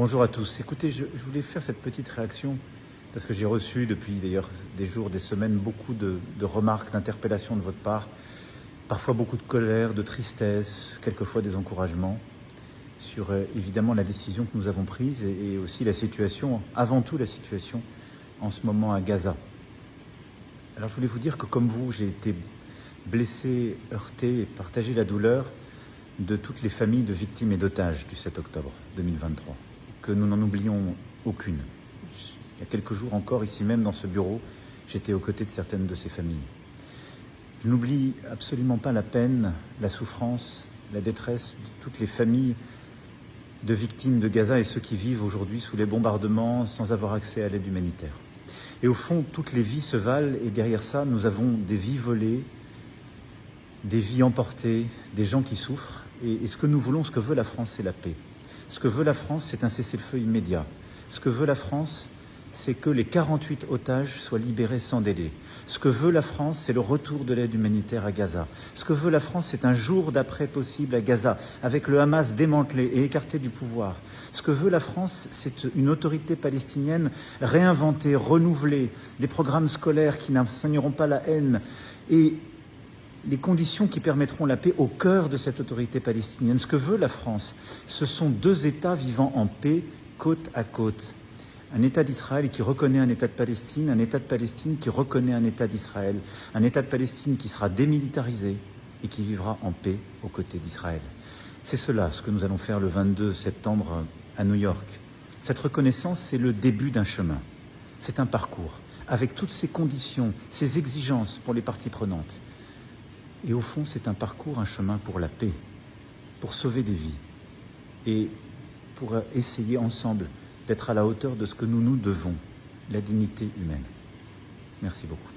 Bonjour à tous. Écoutez, je voulais faire cette petite réaction parce que j'ai reçu depuis d'ailleurs des jours, des semaines, beaucoup de remarques, d'interpellations de votre part, parfois beaucoup de colère, de tristesse, quelquefois des encouragements sur évidemment la décision que nous avons prise et aussi la situation, avant tout la situation en ce moment à Gaza. Alors je voulais vous dire que comme vous, j'ai été blessé, heurté et partagé la douleur de toutes les familles de victimes et d'otages du 7 octobre 2023, que nous n'en oublions aucune. Il y a quelques jours encore, ici même dans ce bureau, j'étais aux côtés de certaines de ces familles. Je n'oublie absolument pas la peine, la souffrance, la détresse de toutes les familles de victimes de Gaza et ceux qui vivent aujourd'hui sous les bombardements sans avoir accès à l'aide humanitaire. Et au fond, toutes les vies se valent et derrière ça, nous avons des vies volées, des vies emportées, des gens qui souffrent. Et ce que nous voulons, ce que veut la France, c'est la paix. Ce que veut la France, c'est un cessez-le-feu immédiat. Ce que veut la France, c'est que les 48 otages soient libérés sans délai. Ce que veut la France, c'est le retour de l'aide humanitaire à Gaza. Ce que veut la France, c'est un jour d'après possible à Gaza, avec le Hamas démantelé et écarté du pouvoir. Ce que veut la France, c'est une autorité palestinienne réinventée, renouvelée, des programmes scolaires qui n'enseigneront pas la haine et les conditions qui permettront la paix au cœur de cette autorité palestinienne. Ce que veut la France, ce sont deux États vivant en paix, côte à côte. Un État d'Israël qui reconnaît un État de Palestine, un État de Palestine qui reconnaît un État d'Israël, un État de Palestine qui sera démilitarisé et qui vivra en paix aux côtés d'Israël. C'est cela ce que nous allons faire le 22 septembre à New York. Cette reconnaissance, c'est le début d'un chemin. C'est un parcours, avec toutes ces conditions, ces exigences pour les parties prenantes. Et au fond, c'est un parcours, un chemin pour la paix, pour sauver des vies et pour essayer ensemble d'être à la hauteur de ce que nous nous devons, la dignité humaine. Merci beaucoup.